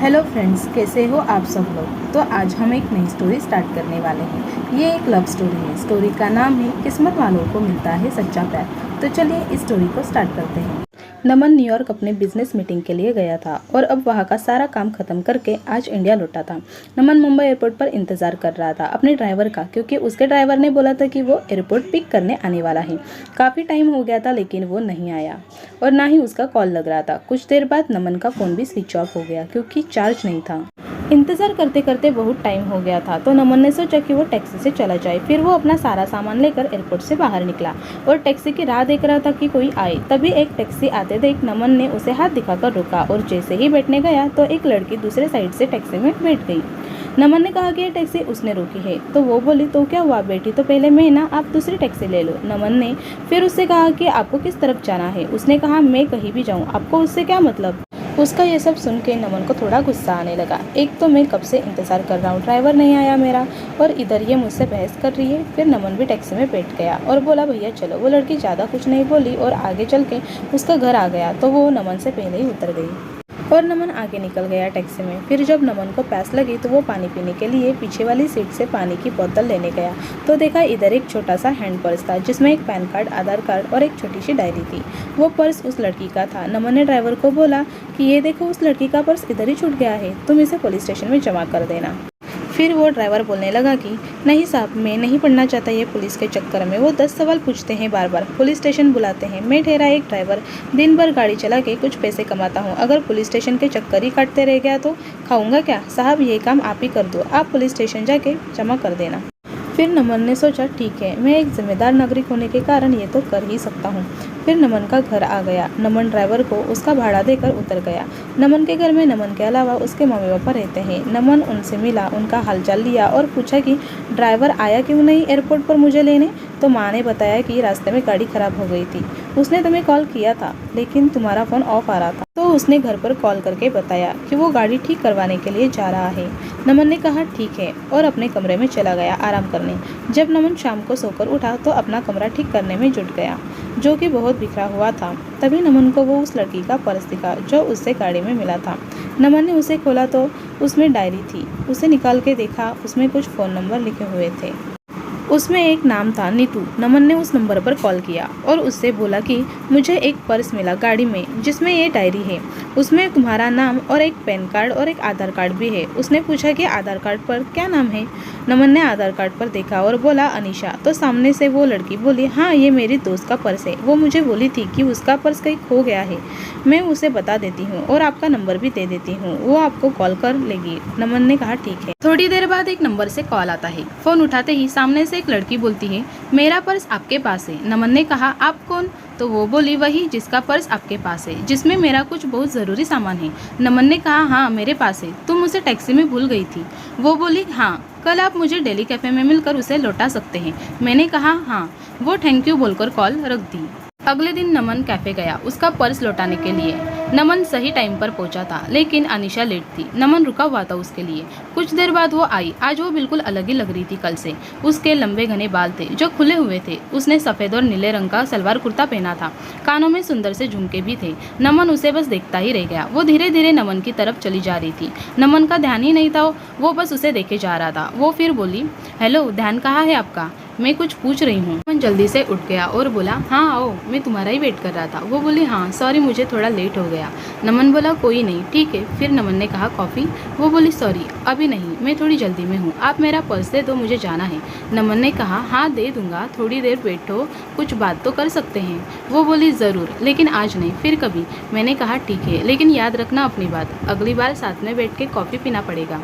Hello friends, कैसे हो आप सब लोग। तो आज हम एक नई स्टोरी स्टार्ट करने वाले हैं। ये एक लव स्टोरी है। स्टोरी का नाम है किस्मत वालों को मिलता है सच्चा प्यार। तो चलिए इस स्टोरी को स्टार्ट करते हैं। नमन न्यूयॉर्क अपने बिजनेस मीटिंग के लिए गया था और अब वहाँ का सारा काम खत्म करके आज इंडिया लौटा था। नमन मुंबई एयरपोर्ट पर इंतजार कर रहा था अपने ड्राइवर का, क्योंकि उसके ड्राइवर ने बोला था कि वो एयरपोर्ट पिक करने आने वाला है। काफ़ी टाइम हो गया था लेकिन वो नहीं आया और ना ही उसका कॉल लग रहा था। कुछ देर बाद नमन का फ़ोन भी स्विच ऑफ हो गया क्योंकि चार्ज नहीं था। इंतज़ार करते करते बहुत टाइम हो गया था तो नमन ने सोचा कि वो टैक्सी से चला जाए। फिर वो अपना सारा सामान लेकर एयरपोर्ट से बाहर निकला और टैक्सी की राह देख रहा था कि कोई आए। तभी एक टैक्सी आते देख नमन ने उसे हाथ दिखाकर रोका और जैसे ही बैठने गया तो एक लड़की दूसरे साइड से टैक्सी में बैठ गई। नमन ने कहा कि ये टैक्सी उसने रोकी है तो वो बोली, तो क्या हुआ बेटी, तो पहले मैं ना, आप दूसरी टैक्सी ले लो। नमन ने फिर उससे कहा कि आपको किस तरफ जाना है। उसने कहा मैं कहीं भी जाऊँ, आपको उससे क्या मतलब। उसका ये सब सुन के नमन को थोड़ा गुस्सा आने लगा। एक तो मैं कब से इंतज़ार कर रहा हूँ, ड्राइवर नहीं आया मेरा, और इधर ये मुझसे बहस कर रही है। फिर नमन भी टैक्सी में बैठ गया और बोला भैया चलो। वो लड़की ज़्यादा कुछ नहीं बोली और आगे चल के उसका घर आ गया तो वो नमन से पहले ही उतर गई और नमन आगे निकल गया टैक्सी में। फिर जब नमन को प्यास लगी तो वो पानी पीने के लिए पीछे वाली सीट से पानी की बोतल लेने गया तो देखा इधर एक छोटा सा हैंड पर्स था जिसमें एक पैन कार्ड, आधार कार्ड और एक छोटी सी डायरी थी। वो पर्स उस लड़की का था। नमन ने ड्राइवर को बोला कि ये देखो उस लड़की का पर्स इधर ही छूट गया है, तुम इसे पुलिस स्टेशन में जमा कर देना। फिर वो ड्राइवर बोलने लगा कि नहीं साहब, मैं नहीं पढ़ना चाहता ये पुलिस के चक्कर में। वो 10 सवाल पूछते हैं, बार बार पुलिस स्टेशन बुलाते हैं। मैं ठहरा एक ड्राइवर, दिन भर गाड़ी चला के कुछ पैसे कमाता हूँ। अगर पुलिस स्टेशन के चक्कर ही काटते रह गया तो खाऊंगा क्या। साहब ये काम आप ही कर दो, आप पुलिस स्टेशन जाके जमा कर देना। फिर नमन ने सोचा ठीक है, मैं एक जिम्मेदार नागरिक होने के कारण ये तो कर ही सकता हूँ। फिर नमन का घर आ गया। नमन ड्राइवर को उसका भाड़ा देकर उतर गया। नमन के घर में नमन के अलावा उसके मम्मी पापा रहते हैं। नमन उनसे मिला, उनका हालचाल लिया और पूछा कि ड्राइवर आया क्यों नहीं एयरपोर्ट पर मुझे लेने। तो माँ ने बताया कि रास्ते में गाड़ी खराब हो गई थी, उसने तुम्हें कॉल किया था लेकिन तुम्हारा फ़ोन ऑफ आ रहा था। तो उसने घर पर कॉल करके बताया कि वो गाड़ी ठीक करवाने के लिए जा रहा है। नमन ने कहा ठीक है और अपने कमरे में चला गया आराम करने। जब नमन शाम को सोकर उठा तो अपना कमरा ठीक करने में जुट गया जो कि बहुत बिखरा हुआ था। तभी नमन को वो उस लड़की का पर्स दिखा जो उससे गाड़ी में मिला था। नमन ने उसे खोला तो उसमें डायरी थी। उसे निकाल के देखा, उसमें कुछ फ़ोन नंबर लिखे हुए थे। उसमें एक नाम था नीतू। नमन ने उस नंबर पर कॉल किया और उससे बोला कि मुझे एक पर्स मिला गाड़ी में जिसमें ये डायरी है, उसमें तुम्हारा नाम और एक पैन कार्ड और एक आधार कार्ड भी है। उसने पूछा कि आधार कार्ड पर क्या नाम है। नमन ने आधार कार्ड पर देखा और बोला अनीशा। तो सामने से वो लड़की बोली, हाँ ये मेरी दोस्त का पर्स है, वो मुझे बोली थी कि उसका पर्स कहीं खो गया है, मैं उसे बता देती हूँ और आपका नंबर भी दे देती हूँ, वो आपको कॉल कर लेगी। नमन ने कहा ठीक है। थोड़ी देर बाद एक नंबर से कॉल आता है। फ़ोन उठाते ही सामने से एक लड़की बोलती है, मेरा पर्स आपके पास है। नमन ने कहा आप कौन। तो वो बोली वही जिसका पर्स आपके पास है, जिसमें मेरा कुछ बहुत ज़रूरी सामान है। नमन ने कहा हाँ मेरे पास है, तुम उसे टैक्सी में भूल गई थी। वो बोली हाँ, कल आप मुझे दिल्ली कैफ़े में मिलकर उसे लौटा सकते हैं। मैंने कहा हाँ। वो थैंक यू बोलकर कॉल रख दी। अगले दिन नमन कैफ़े गया उसका पर्स लौटाने के लिए। नमन सही टाइम पर पहुंचा था लेकिन अनीशा लेट थी। नमन रुका हुआ था उसके लिए। कुछ देर बाद वो आई। आज वो बिल्कुल अलग ही लग रही थी कल से। उसके लंबे घने बाल थे जो खुले हुए थे। उसने सफ़ेद और नीले रंग का सलवार कुर्ता पहना था। कानों में सुंदर से झुमके भी थे। नमन उसे बस देखता ही रह गया। वो धीरे धीरे नमन की तरफ चली जा रही थी। नमन का ध्यान ही नहीं था, वो बस उसे देखे जा रहा था। वो फिर बोली, हेलो, ध्यान कहाँ है आपका, मैं कुछ पूछ रही हूँ। नमन जल्दी से उठ गया और बोला हाँ आओ, मैं तुम्हारा ही वेट कर रहा था। वो बोली हाँ सॉरी, मुझे थोड़ा लेट हो गया। नमन बोला कोई नहीं, ठीक है। फिर नमन ने कहा कॉफ़ी। वो बोली सॉरी अभी नहीं, मैं थोड़ी जल्दी में हूँ, आप मेरा पर्स दे दो, मुझे जाना है। नमन ने कहा हाँ दे दूँगा, थोड़ी देर बैठो, कुछ बात तो कर सकते हैं। वो बोली ज़रूर, लेकिन आज नहीं, फिर कभी। मैंने कहा ठीक है, लेकिन याद रखना अपनी बात, अगली बार साथ में बैठ के कॉफ़ी पीना पड़ेगा,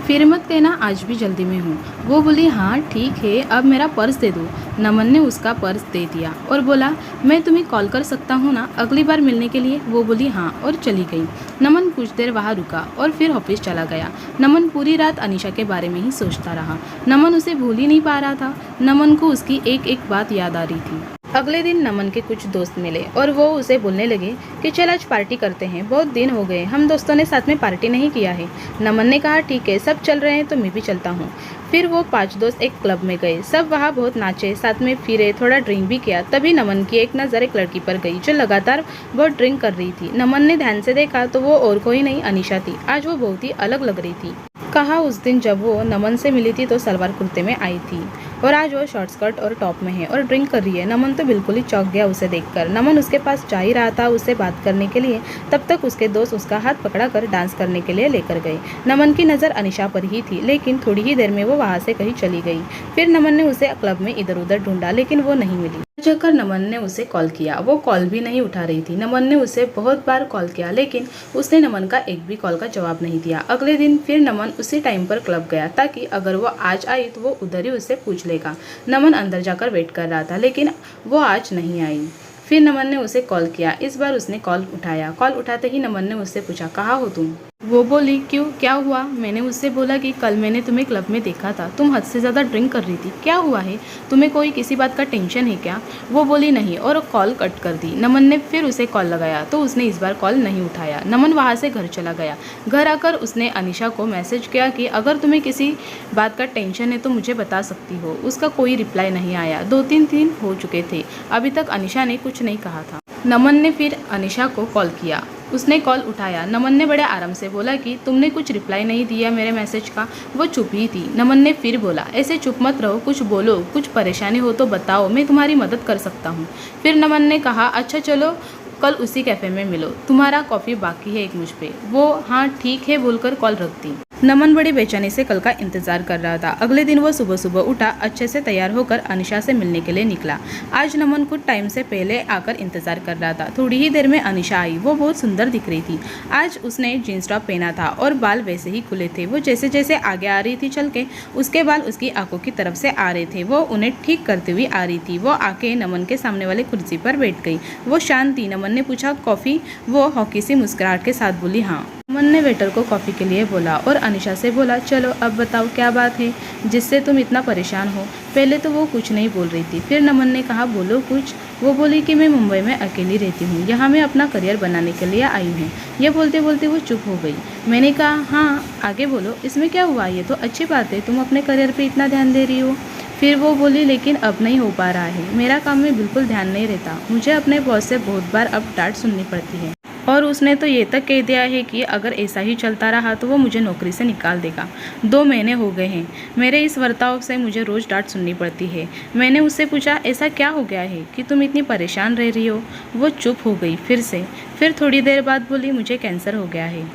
फिर मत कहना आज भी जल्दी में हूँ। वो बोली हाँ ठीक है, अब मेरा पर्स दे दो। नमन ने उसका पर्स दे दिया और बोला मैं तुम्हें कॉल कर सकता हूँ ना अगली बार मिलने के लिए। वो बोली हाँ और चली गई। नमन कुछ देर वहाँ रुका और फिर ऑफिस चला गया। नमन पूरी रात अनीशा के बारे में ही सोचता रहा। नमन उसे भूल ही नहीं पा रहा था। नमन को उसकी एक एक बात याद आ रही थी। अगले दिन नमन के कुछ दोस्त मिले और वो उसे बोलने लगे कि चल आज पार्टी करते हैं, बहुत दिन हो गए हम दोस्तों ने साथ में पार्टी नहीं किया है। नमन ने कहा ठीक है, सब चल रहे हैं तो मैं भी चलता हूँ। फिर वो 5 दोस्त एक क्लब में गए। सब वहाँ बहुत नाचे, साथ में फिरे, थोड़ा ड्रिंक भी किया। तभी नमन की एक नज़र एक लड़की पर गई जो लगातार बहुत ड्रिंक कर रही थी। नमन ने ध्यान से देखा तो वो और कोई नहीं, अनीशा थी। आज वो बहुत ही अलग लग रही थी। कहा उस दिन जब वो नमन से मिली थी तो सलवार कुर्ते में आई थी और आज वो शॉर्ट स्कर्ट और टॉप में है और ड्रिंक कर रही है। नमन तो बिल्कुल ही चौंक गया उसे देखकर। नमन उसके पास जा ही रहा था उससे बात करने के लिए, तब तक उसके दोस्त उसका हाथ पकड़ा कर डांस करने के लिए लेकर गए। नमन की नज़र अनीशा पर ही थी, लेकिन थोड़ी ही देर में वो वहाँ से कहीं चली गई। फिर नमन ने उसे क्लब में इधर उधर ढूंढा, लेकिन वो नहीं मिली। जाकर नमन ने उसे कॉल किया, वो कॉल भी नहीं उठा रही थी। नमन ने उसे बहुत बार कॉल किया, लेकिन उसने नमन का एक भी कॉल का जवाब नहीं दिया। अगले दिन फिर नमन उसी टाइम पर क्लब गया, ताकि अगर वो आज आई तो वो उधर ही उससे पूछ लेगा। नमन अंदर जाकर वेट कर रहा था, लेकिन वो आज नहीं आई। फिर नमन ने उसे कॉल किया। इस बार उसने कॉल उठाया। कॉल उठाते ही नमन ने उससे पूछा, कहाँ हो तुम? वो बोली, क्यों, क्या हुआ? मैंने उससे बोला कि कल मैंने तुम्हें क्लब में देखा था, तुम हद से ज़्यादा ड्रिंक कर रही थी, क्या हुआ है? तुम्हें कोई किसी बात का टेंशन है क्या? वो बोली नहीं और कॉल कट कर दी। नमन ने फिर उसे कॉल लगाया तो उसने इस बार कॉल नहीं उठाया। नमन वहाँ से घर चला गया। घर आकर उसने अनीशा को मैसेज किया कि अगर तुम्हें किसी बात का टेंशन है तो मुझे बता सकती हो। उसका कोई रिप्लाई नहीं आया। 2-3 दिन हो चुके थे, अभी तक अनीशा ने कुछ नहीं कहा था। नमन ने फिर अनीशा को कॉल किया। उसने कॉल उठाया। नमन ने बड़े आराम से बोला कि तुमने कुछ रिप्लाई नहीं दिया मेरे मैसेज का। वो चुप ही थी। नमन ने फिर बोला, ऐसे चुप मत रहो, कुछ बोलो, कुछ परेशानी हो तो बताओ, मैं तुम्हारी मदद कर सकता हूँ। फिर नमन ने कहा, अच्छा चलो कल उसी कैफ़े में मिलो, तुम्हारा कॉफ़ी बाकी है एक मुझ पे। वो हाँ ठीक है बोलकर कॉल रख दी। नमन बड़ी बेचैनी से कल का इंतजार कर रहा था। अगले दिन वो सुबह सुबह उठा, अच्छे से तैयार होकर अनीशा से मिलने के लिए निकला। आज नमन कुछ टाइम से पहले आकर इंतजार कर रहा था। थोड़ी ही देर में अनीशा आई। वो बहुत सुंदर दिख रही थी। आज उसने जीन्स टॉप पहना था और बाल वैसे ही खुले थे। वो जैसे जैसे आगे आ रही थी चल के, उसके बाल उसकी आंखों की तरफ से आ रहे थे। वो उन्हें ठीक करते हुए आ रही थी। वो आके नमन के सामने वाली कुर्सी पर बैठ गई। वो शांत थी। नमन ने पूछा, कॉफ़ी? वो हौकी सी मुस्कुराहट के साथ बोली, हाँ। नमन ने वेटर को कॉफ़ी के लिए बोला और अनीशा से बोला, चलो अब बताओ क्या बात है जिससे तुम इतना परेशान हो? पहले तो वो कुछ नहीं बोल रही थी। फिर नमन ने कहा, बोलो कुछ। वो बोली कि मैं मुंबई में अकेली रहती हूँ, यहाँ मैं अपना करियर बनाने के लिए आई हूँ। यह बोलते बोलते वो चुप हो गई। मैंने कहा, हाँ आगे बोलो, इसमें क्या हुआ? ये तो अच्छी बात है, तुम अपने करियर पर इतना ध्यान दे रही हो। फिर वो बोली, लेकिन अब नहीं हो पा रहा है, मेरा काम में बिल्कुल ध्यान नहीं रहता। मुझे अपने बॉस से बहुत बार अब डांट सुननी पड़ती है और उसने तो ये तक कह दिया है कि अगर ऐसा ही चलता रहा तो वो मुझे नौकरी से निकाल देगा। 2 महीने हो गए हैं मेरे इस बर्ताव से मुझे रोज़ डांट सुननी पड़ती है। मैंने उससे पूछा, ऐसा क्या हो गया है कि तुम इतनी परेशान रह रही हो? वो चुप हो गई फिर से। फिर थोड़ी देर बाद बोली, मुझे कैंसर हो गया है।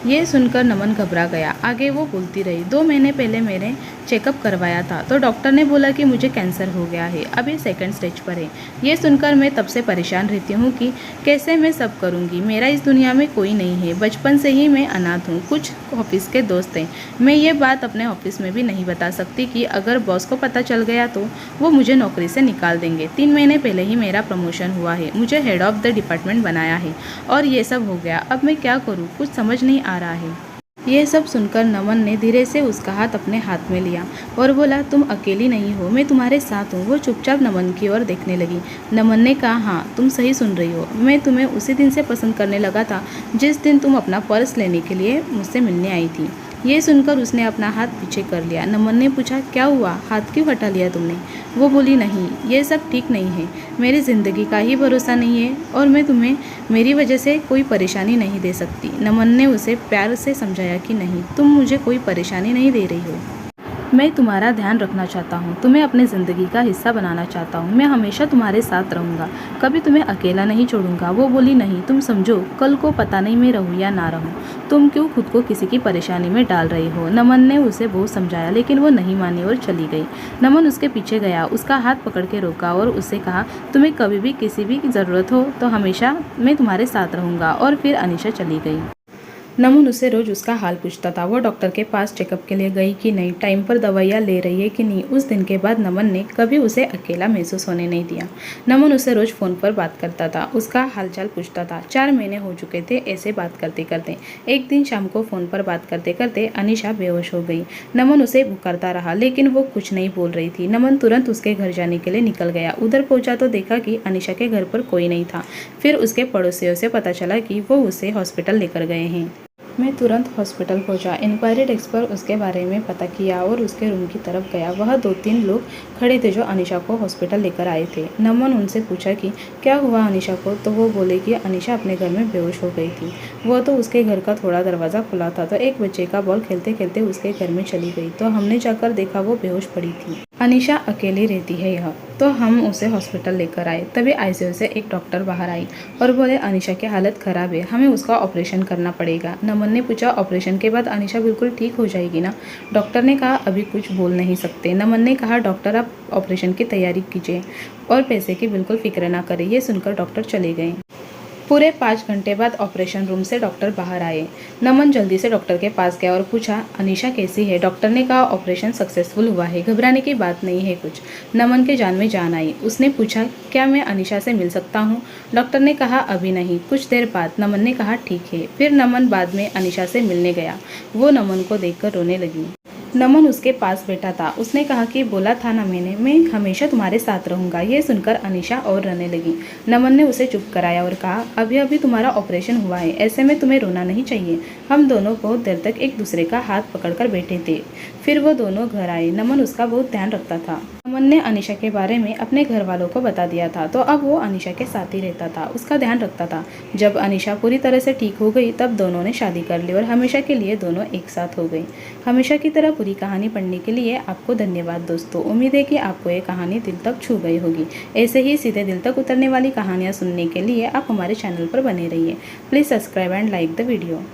ये सुनकर नमन घबरा गया। आगे वो बोलती रही, 2 महीने पहले मैंने चेकअप करवाया था तो डॉक्टर ने बोला कि मुझे कैंसर हो गया है, अभी 2nd स्टेज पर है। ये सुनकर मैं तब से परेशान रहती हूँ कि कैसे मैं सब करूँगी। मेरा इस दुनिया में कोई नहीं है, बचपन से ही मैं अनाथ हूँ। कुछ ऑफिस के दोस्त हैं, मैं ये बात अपने ऑफिस में भी नहीं बता सकती कि अगर बॉस को पता चल गया तो वो मुझे नौकरी से निकाल देंगे। 3 महीने पहले ही मेरा प्रमोशन हुआ है, मुझे हेड ऑफ़ द डिपार्टमेंट बनाया है और ये सब हो गया। अब मैं क्या करूँ, कुछ समझ नहीं आ रहा है। ये सब सुनकर नमन ने धीरे से उसका हाथ अपने हाथ में लिया और बोला, तुम अकेली नहीं हो, मैं तुम्हारे साथ हूँ। वो चुपचाप नमन की ओर देखने लगी। नमन ने कहा, हाँ तुम सही सुन रही हो, मैं तुम्हें उसी दिन से पसंद करने लगा था जिस दिन तुम अपना पर्स लेने के लिए मुझसे मिलने आई थी। ये सुनकर उसने अपना हाथ पीछे कर लिया। नमन ने पूछा, क्या हुआ, हाथ क्यों हटा लिया तुमने? वो बोली, नहीं ये सब ठीक नहीं है, मेरी ज़िंदगी का ही भरोसा नहीं है और मैं तुम्हें मेरी वजह से कोई परेशानी नहीं दे सकती। नमन ने उसे प्यार से समझाया कि नहीं, तुम मुझे कोई परेशानी नहीं दे रही हो, मैं तुम्हारा ध्यान रखना चाहता हूँ, तुम्हें अपने ज़िंदगी का हिस्सा बनाना चाहता हूँ, मैं हमेशा तुम्हारे साथ रहूँगा, कभी तुम्हें अकेला नहीं छोड़ूंगा। वो बोली, नहीं तुम समझो, कल को पता नहीं मैं रहूँ या ना रहूँ, तुम क्यों खुद को किसी की परेशानी में डाल रही हो। नमन ने उसे बहुत समझाया लेकिन वो नहीं मानी और चली गई। नमन उसके पीछे गया, उसका हाथ पकड़ के रोका और उससे कहा, तुम्हें कभी भी किसी भी ज़रूरत हो तो हमेशा मैं तुम्हारे साथ रहूँगा। और फिर अनीशा चली गई। नमन उससे रोज उसका हाल पूछता था। वो डॉक्टर के पास चेकअप के लिए गई कि नहीं, टाइम पर दवाइयाँ ले रही है कि नहीं। उस दिन के बाद नमन ने कभी उसे अकेला महसूस होने नहीं दिया। नमन उससे रोज फोन पर बात करता था, उसका हालचाल पूछता था। 4 महीने हो चुके थे ऐसे बात करते करते। एक दिन शाम को फोन पर बात करते करते अनीशा बेहोश हो गई। नमन उसे पुकारता रहा लेकिन वो कुछ नहीं बोल रही थी। नमन तुरंत उसके घर जाने के लिए निकल गया। उधर पहुंचा तो देखा कि अनीशा के घर पर कोई नहीं था। फिर उसके पड़ोसियों से पता चला कि वो उसे हॉस्पिटल लेकर गए हैं। मैं तुरंत हॉस्पिटल पहुंचा। इंक्वायरी डेस्क पर उसके बारे में पता किया और उसके रूम की तरफ गया। वह 2-3 लोग खड़े थे जो अनीशा को हॉस्पिटल लेकर आए थे। नमन उनसे पूछा कि क्या हुआ अनीशा को, तो वो बोले कि अनीशा अपने घर में बेहोश हो गई थी। वो तो उसके घर का थोड़ा दरवाज़ा खुला था तो एक बच्चे का बॉल खेलते खेलते उसके घर में चली गई, तो हमने जाकर देखा वो बेहोश पड़ी थी। अनीशा अकेली रहती है यह, तो हम उसे हॉस्पिटल लेकर आए। तभी आईसीयू से एक डॉक्टर बाहर आई और बोले अनीशा की हालत खराब है, हमें उसका ऑपरेशन करना पड़ेगा। नमन ने पूछा ऑपरेशन के बाद अनीशा बिल्कुल ठीक हो जाएगी ना? डॉक्टर ने कहा अभी कुछ बोल नहीं सकते। नमन ने कहा डॉक्टर आप ऑपरेशन की तैयारी कीजिए और पैसे की बिल्कुल फिक्र ना करें। ये सुनकर डॉक्टर चले गए। पूरे 5 घंटे बाद ऑपरेशन रूम से डॉक्टर बाहर आए। नमन जल्दी से डॉक्टर के पास गया और पूछा अनीशा कैसी है? डॉक्टर ने कहा ऑपरेशन सक्सेसफुल हुआ है, घबराने की बात नहीं है कुछ। नमन के जान में जान आई। उसने पूछा क्या मैं अनीशा से मिल सकता हूँ? डॉक्टर ने कहा अभी नहीं, कुछ देर बाद। नमन ने कहा ठीक है। फिर नमन बाद में अनीशा से मिलने गया। वो नमन को देखकर रोने लगी। नमन उसके पास बैठा था। उसने कहा कि बोला था ना मैंने, मैं हमेशा तुम्हारे साथ रहूंगा। ये सुनकर अनीशा और रोने लगी। नमन ने उसे चुप कराया और कहा अभी अभी तुम्हारा ऑपरेशन हुआ है, ऐसे में तुम्हें रोना नहीं चाहिए। हम दोनों बहुत देर तक एक दूसरे का हाथ पकड़कर बैठे थे। फिर वो दोनों घर आए। नमन उसका बहुत ध्यान रखता था। नमन ने अनीशा के बारे में अपने घर वालों को बता दिया था, तो अब वो अनीशा के साथ ही रहता था, उसका ध्यान रखता था। जब अनीशा पूरी तरह से ठीक हो गई तब दोनों ने शादी कर ली और हमेशा के लिए दोनों एक साथ हो गई। हमेशा की तरह पूरी कहानी पढ़ने के लिए आपको धन्यवाद दोस्तों। उम्मीद है कि आपको ये कहानी दिल तक छू गई होगी। ऐसे ही सीधे दिल तक उतरने वाली कहानियाँ सुनने के लिए आप हमारे चैनल पर बने रहिए। Please subscribe and like the video.